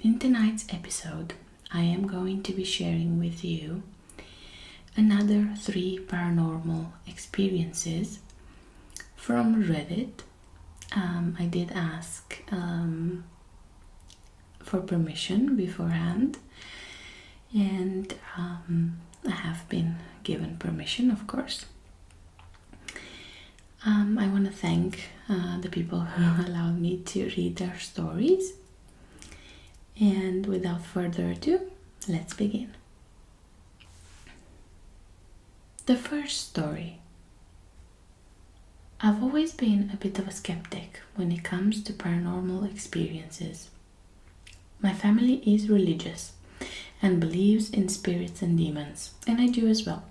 In tonight's episode, I am going to be sharing with you another 3 paranormal experiences from Reddit. I did ask for permission beforehand, and I have been given permission, of course. I want to thank the people who allowed me to read their stories. And without further ado, let's begin. The first story. I've always been a bit of a skeptic when it comes to paranormal experiences. My family is religious and believes in spirits and demons, and I do as well.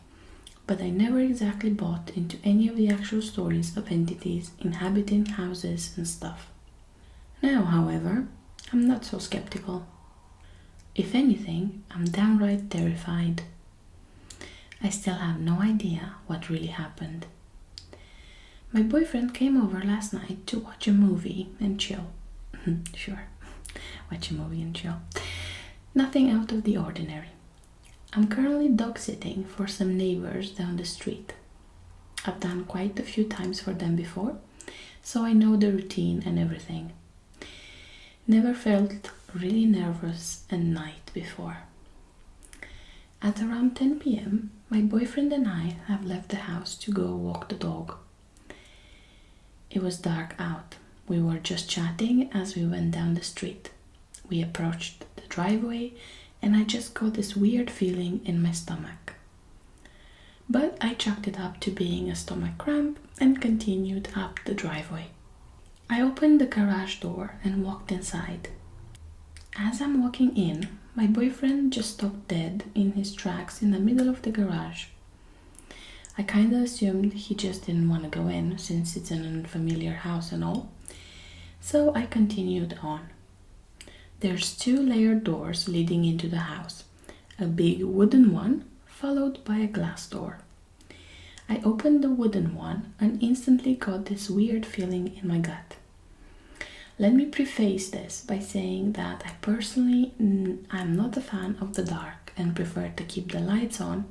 But I never exactly bought into any of the actual stories of entities inhabiting houses and stuff. Now, however, I'm not so skeptical. If anything, I'm downright terrified. I still have no idea what really happened. My boyfriend came over last night to watch a movie and chill. Sure, watch a movie and chill. Nothing out of the ordinary. I'm currently dog sitting for some neighbors down the street. I've done quite a few times for them before, so I know the routine and everything. Never felt really nervous at night before. At around 10 p.m., my boyfriend and I have left the house to go walk the dog. It was dark out. We were just chatting as we went down the street. We approached the driveway and I just got this weird feeling in my stomach. But I chalked it up to being a stomach cramp and continued up the driveway. I opened the garage door and walked inside. As I'm walking in, my boyfriend just stopped dead in his tracks in the middle of the garage. I kinda assumed he just didn't want to go in since it's an unfamiliar house and all, so I continued on. There's 2 layered doors leading into the house, a big wooden one followed by a glass door. I opened the wooden one and instantly got this weird feeling in my gut. Let me preface this by saying that I personally am not a fan of the dark and prefer to keep the lights on,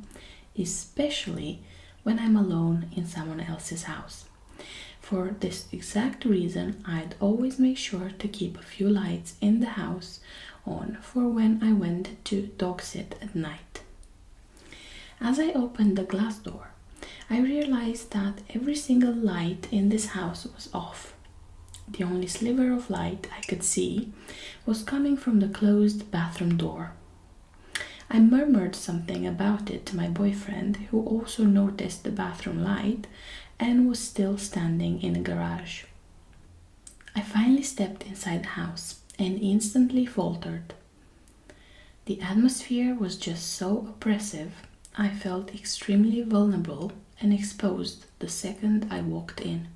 especially when I'm alone in someone else's house. For this exact reason, I'd always make sure to keep a few lights in the house on for when I went to dog sit at night. As I opened the glass door, I realized that every single light in this house was off. The only sliver of light I could see was coming from the closed bathroom door. I murmured something about it to my boyfriend, who also noticed the bathroom light and was still standing in the garage. I finally stepped inside the house and instantly faltered. The atmosphere was just so oppressive, I felt extremely vulnerable and exposed the second I walked in.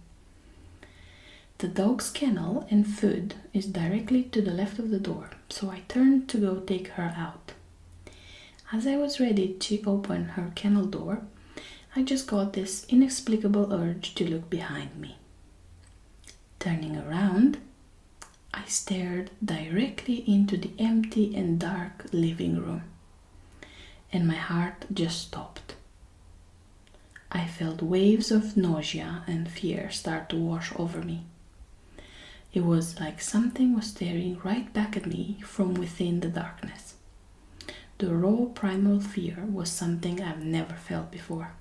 The dog's kennel and food is directly to the left of the door, so I turned to go take her out. As I was ready to open her kennel door, I just got this inexplicable urge to look behind me. Turning around, I stared directly into the empty and dark living room, and my heart just stopped. I felt waves of nausea and fear start to wash over me. It was like something was staring right back at me from within the darkness. The raw primal fear was something I've never felt before.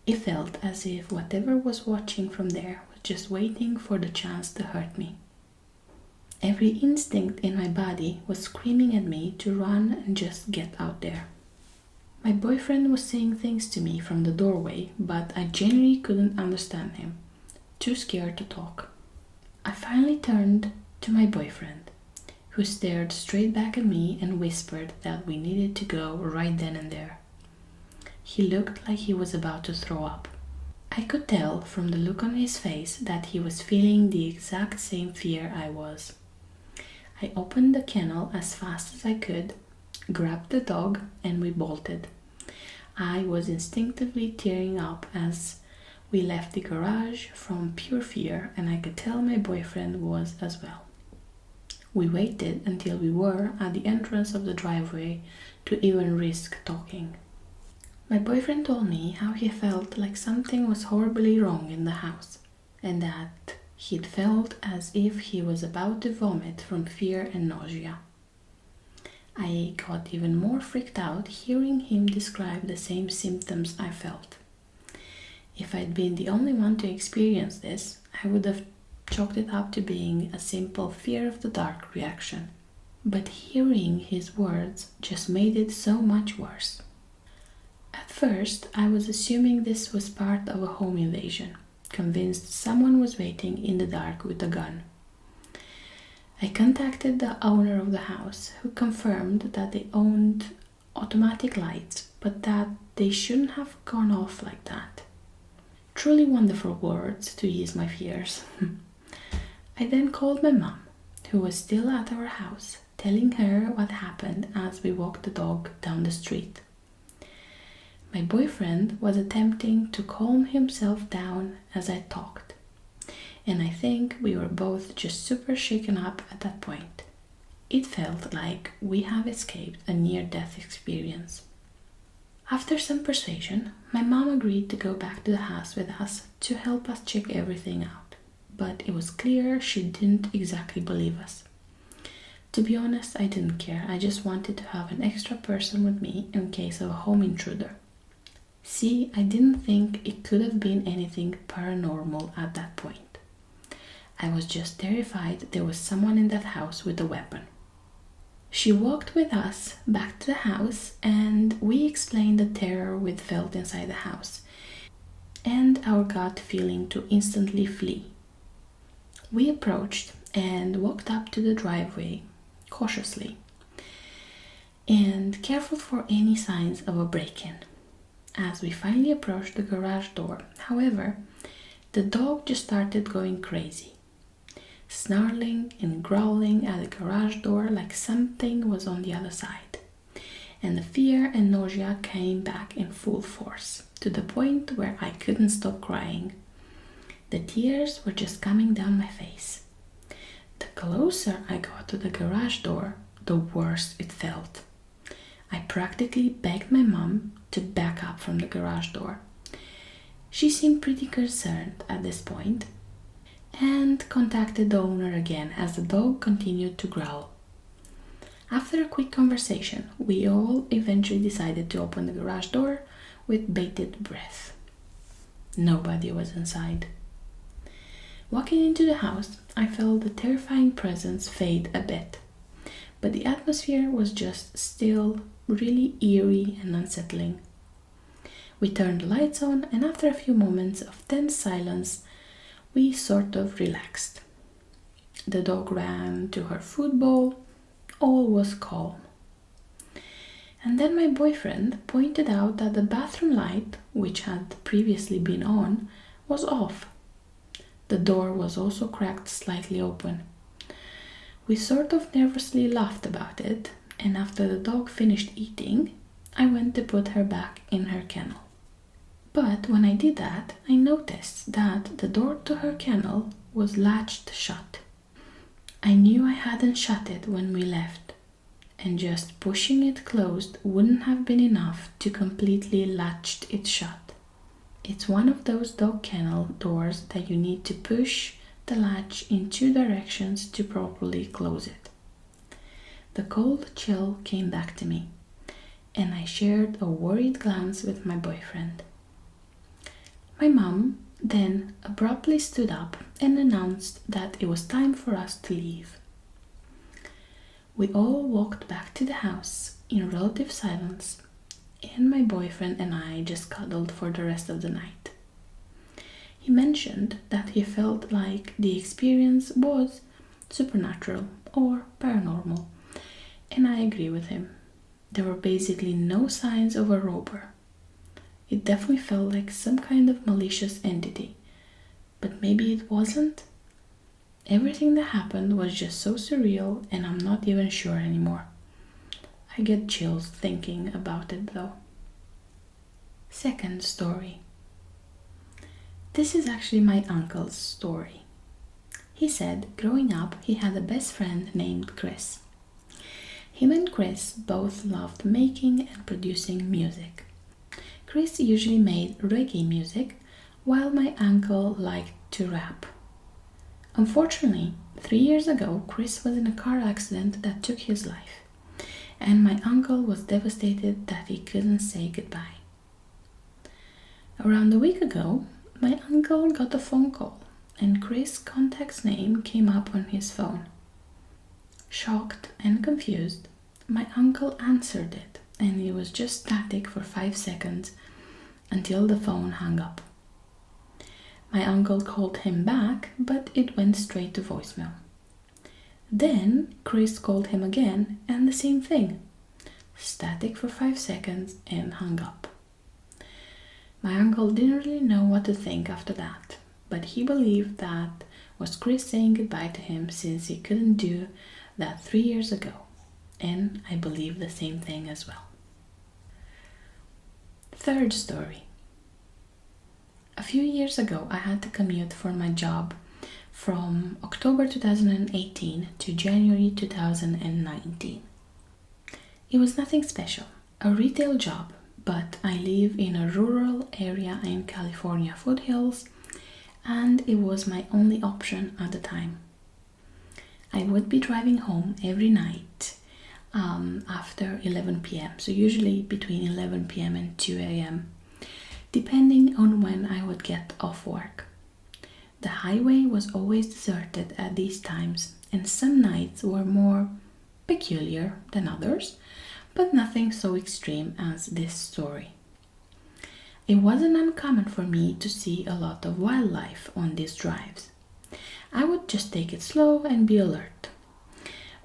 It felt as if whatever was watching from there was just waiting for the chance to hurt me. Every instinct in my body was screaming at me to run and just get out there. My boyfriend was saying things to me from the doorway, but I genuinely couldn't understand him, too scared to talk. I finally turned to my boyfriend, who stared straight back at me and whispered that we needed to go right then and there. He looked like he was about to throw up. I could tell from the look on his face that he was feeling the exact same fear I was. I opened the kennel as fast as I could, grabbed the dog, and we bolted. I was instinctively tearing up as we left the garage from pure fear, and I could tell my boyfriend was as well. We waited until we were at the entrance of the driveway to even risk talking. My boyfriend told me how he felt like something was horribly wrong in the house, and that he'd felt as if he was about to vomit from fear and nausea. I got even more freaked out hearing him describe the same symptoms I felt. If I'd been the only one to experience this, I would have chalked it up to being a simple fear of the dark reaction. But hearing his words just made it so much worse. At first, I was assuming this was part of a home invasion, convinced someone was waiting in the dark with a gun. I contacted the owner of the house, who confirmed that they owned automatic lights, but that they shouldn't have gone off like that. Truly wonderful words to ease my fears. I then called my mom, who was still at our house, telling her what happened as we walked the dog down the street. My boyfriend was attempting to calm himself down as I talked, and I think we were both just super shaken up at that point. It felt like we have escaped a near-death experience. After some persuasion, my mom agreed to go back to the house with us to help us check everything out, but it was clear she didn't exactly believe us. To be honest, I didn't care. I just wanted to have an extra person with me in case of a home intruder. See, I didn't think it could have been anything paranormal at that point. I was just terrified there was someone in that house with a weapon. She walked with us back to the house, and we explained the terror we'd felt inside the house and our gut feeling to instantly flee. We approached and walked up to the driveway cautiously and careful for any signs of a break-in. As we finally approached the garage door, however, the dog just started going crazy, snarling and growling at the garage door like something was on the other side. And the fear and nausea came back in full force, to the point where I couldn't stop crying. The tears were just coming down my face. The closer I got to the garage door, the worse it felt. I practically begged my mom to back up from the garage door. She seemed pretty concerned at this point and contacted the owner again as the dog continued to growl. After a quick conversation, we all eventually decided to open the garage door with bated breath. Nobody was inside. Walking into the house, I felt the terrifying presence fade a bit, but the atmosphere was just still really eerie and unsettling. We turned the lights on, and after a few moments of tense silence, we sort of relaxed. The dog ran to her food bowl. All was calm. And then my boyfriend pointed out that the bathroom light, which had previously been on, was off. The door was also cracked slightly open. We sort of nervously laughed about it, and after the dog finished eating, I went to put her back in her kennel. But when I did that, I noticed that the door to her kennel was latched shut. I knew I hadn't shut it when we left, and just pushing it closed wouldn't have been enough to completely latch it shut. It's one of those dog kennel doors that you need to push the latch in 2 directions to properly close it. The cold chill came back to me, and I shared a worried glance with my boyfriend. My mom then abruptly stood up and announced that it was time for us to leave. We all walked back to the house in relative silence, and my boyfriend and I just cuddled for the rest of the night. He mentioned that he felt like the experience was supernatural or paranormal, and I agree with him. There were basically no signs of a robber. It definitely felt like some kind of malicious entity, but maybe it wasn't? Everything that happened was just so surreal, and I'm not even sure anymore. I get chills thinking about it though. Second story. This is actually my uncle's story. He said growing up he had a best friend named Chris. Him and Chris both loved making and producing music. Chris usually made reggae music, while my uncle liked to rap. Unfortunately, 3 years ago, Chris was in a car accident that took his life, and my uncle was devastated that he couldn't say goodbye. Around a week ago, my uncle got a phone call, and Chris' contact's name came up on his phone. Shocked and confused, my uncle answered it, and it was just static for 5 seconds until the phone hung up. My uncle called him back, but it went straight to voicemail. Then Chris called him again, and the same thing. Static for 5 seconds and hung up. My uncle didn't really know what to think after that, but he believed that was Chris saying goodbye to him since he couldn't do that 3 years ago. And I believe the same thing as well. Third story. A few years ago, I had to commute for my job from October 2018 to January 2019. It was nothing special, a retail job, but I live in a rural area in California foothills, and it was my only option at the time. I would be driving home every night after 11 p.m. So usually between 11 p.m. and 2 a.m. depending on when I would get off work. The highway was always deserted at these times, and some nights were more peculiar than others, but nothing so extreme as this story. It wasn't uncommon for me to see a lot of wildlife on these drives. I would just take it slow and be alert.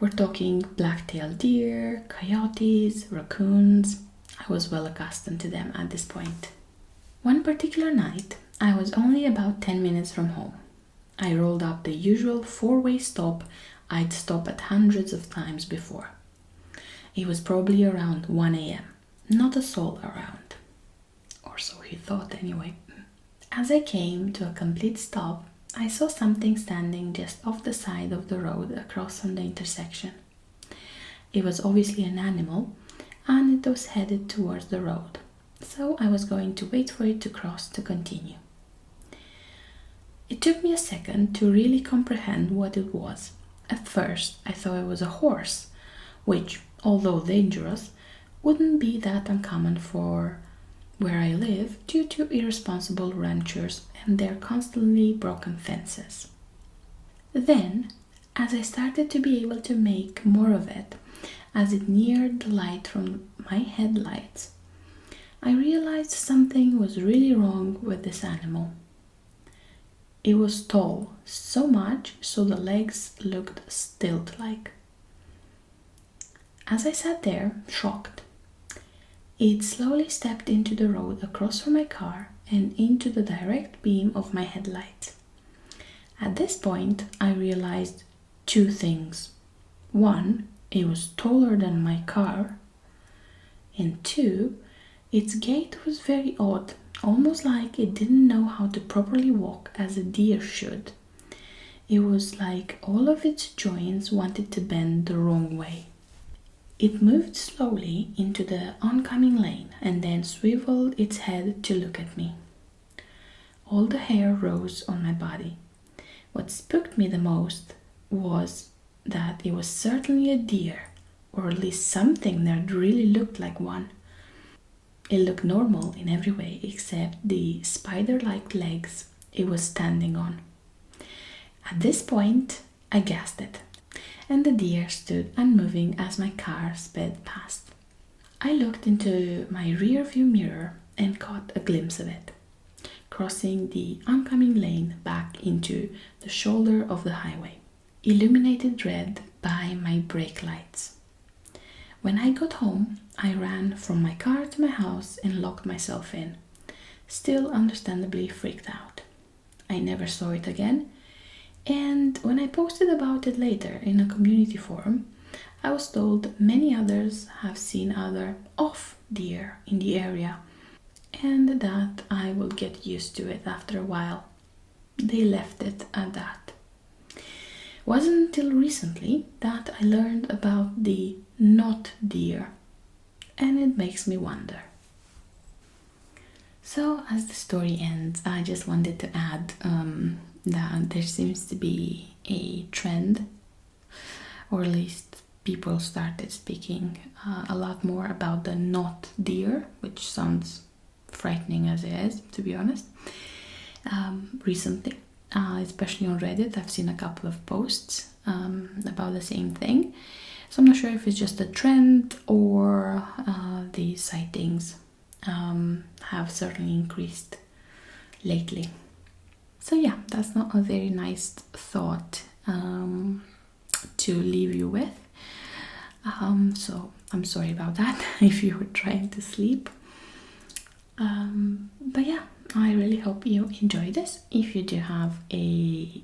We're talking black-tailed deer, coyotes, raccoons. I was well accustomed to them at this point. One particular night, I was only about 10 minutes from home. I rolled up the usual 4-way stop I'd stop at hundreds of times before. It was probably around 1 a.m. Not a soul around. Or so he thought anyway. As I came to a complete stop, I saw something standing just off the side of the road across from the intersection. It was obviously an animal, and it was headed towards the road, so I was going to wait for it to cross to continue. It took me a second to really comprehend what it was. At first, I thought it was a horse, which, although dangerous, wouldn't be that uncommon for where I live due to irresponsible ranchers and their constantly broken fences. Then, as I started to be able to make more of it, as it neared the light from my headlights, I realized something was really wrong with this animal. It was tall, so much so the legs looked stilt-like. As I sat there, shocked, it slowly stepped into the road across from my car and into the direct beam of my headlight. At this point, I realized 2 things. 1, it was taller than my car, and 2, its gait was very odd, almost like it didn't know how to properly walk as a deer should. It was like all of its joints wanted to bend the wrong way. It moved slowly into the oncoming lane and then swiveled its head to look at me. All the hair rose on my body. What spooked me the most was that it was certainly a deer, or at least something that really looked like one. It looked normal in every way except the spider-like legs it was standing on. At this point, I gasped it, and the deer stood unmoving as my car sped past. I looked into my rear view mirror and caught a glimpse of it, crossing the oncoming lane back into the shoulder of the highway, illuminated red by my brake lights. When I got home, I ran from my car to my house and locked myself in, still understandably freaked out. I never saw it again, and when I posted about it later in a community forum, I was told many others have seen other off-deer in the area, and that I will get used to it after a while. They left it at that. Wasn't until recently that I learned about the not deer, and it makes me wonder. So as the story ends, I just wanted to add that there seems to be a trend, or at least people started speaking a lot more about the not deer, which sounds frightening as it is, to be honest. Recently, especially on Reddit, I've seen a couple of posts about the same thing. So I'm not sure if it's just a trend or the sightings have certainly increased lately. So yeah, that's not a very nice thought to leave you with. So I'm sorry about that if you were trying to sleep. But yeah, I really hope you enjoy this. If you do have a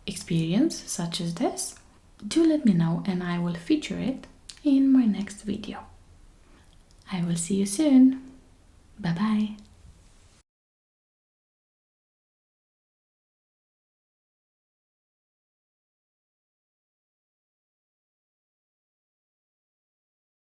experience such as this, do let me know and I will feature it in my next video. I will see you soon. Bye bye.